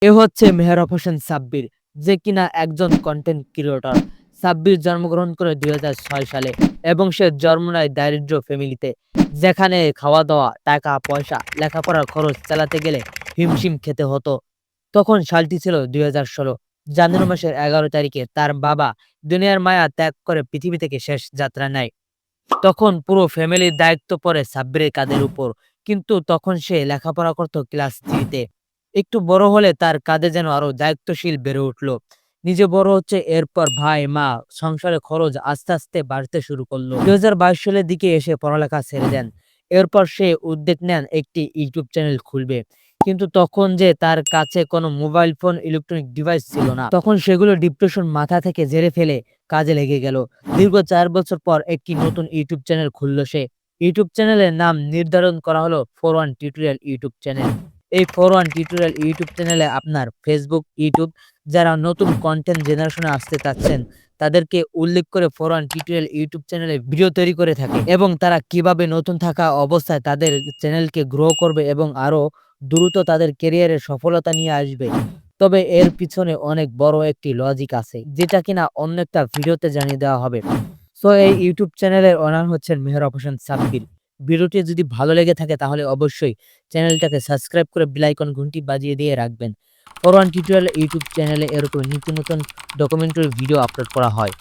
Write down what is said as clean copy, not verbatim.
এ হচ্ছে মেহরাব হোসেন সাব্বির, যে কিনা একজন কন্টেন্ট ক্রিয়েটর। সাব্বির জন্মগ্রহণ করে ২০০৬ সালে এবং সে জন্ম নেয় দারিদ্র্য ফ্যামিলিতে, যেখানে খাওয়া-দাওয়া, টাকা-পয়সা, লেখাপড়ার খরচ চালাতে গেলে হিমশিম খেতে হতো। তখন সালটি ছিল ২০১৬। জানুয়ারি মাসের ১১ তারিখে তার বাবা দুনিয়ার মায়া ত্যাগ করে পৃথিবী থেকে শেষ যাত্রা নেয়। তখন পুরো ফ্যামিলির দায়িত্ব পড়ে সাব্বিরের কাঁধের উপর। কিন্তু তখন সে লেখাপড়া করত ক্লাস 3 তে। একটু বড় হলে তার কাঁধে যেন আরো দায়িত্বশীল বেড়ে উঠল। নিজে বড় হচ্ছে, এরপর ভাই, মা, সংসারের খরচ আস্তে, আস্তে বাড়তে শুরু করল। ২০২২ সালের দিকে এসে পড়ালেখা ছেড়ে দেন। এরপর সে উদ্যোগ নেন একটি ইউটিউব চ্যানেল খুলবে। কিন্তু তখন যে তার কাছে কোনো মোবাইল ফোন, ইলেকট্রনিক ডিভাইস ছিল না। তখন সেগুলো ডিপ্রেশন মাথা থেকে ঝেড়ে ফেলে কাজে লেগে গেল। দীর্ঘ ৪ বছর পর একটি নতুন ইউটিউব চ্যানেল খুলল সে। ইউটিউব চ্যানেলের নাম নির্ধারণ করা হলো 'ফরওয়ান টিউটোরিয়াল ইউটিউব চ্যানেল'। এই 'ফরওয়ান টিউটোরিয়াল ইউটিউব চ্যানেলে আপনার ফেসবুক, ইউটিউব যারা নতুন কনটেন্ট জেনারেশনে আসতে চাচ্ছেন, তাদেরকে উল্লেখ করে 'ফরওয়ান টিউটোরিয়াল ইউটিউব চ্যানেলে ভিডিও তৈরি করে থাকে এবং তারা কিভাবে নতুন থাকা অবস্থায় তাদের চ্যানেলকে গ্রো করবে এবং আরো দ্রুত তাদের ক্যারিয়ারে সফলতা নিয়ে আসবে। তবে এর পিছনে অনেক বড় একটি লজিক আছে, যেটা কিনা অন্য একটা ভিডিওতে জানিয়ে দেওয়া হবে। সো এই ইউটিউব চ্যানেলের ওনার হচ্ছেন মেহরাব হোসেন সাব্বির। ভিডিওটি যদি ভালো লেগে থাকে তাহলে অবশ্যই চ্যানেলটাকে সাবস্ক্রাইব করে বেল আইকন ঘন্টি বাজিয়ে দিয়ে রাখবেন। ফরওয়ান টিউটোরিয়াল ইউটিউব চ্যানেলে এরকম নিত্য নতুন ডকুমেন্টারি ভিডিও আপলোড করা হয়।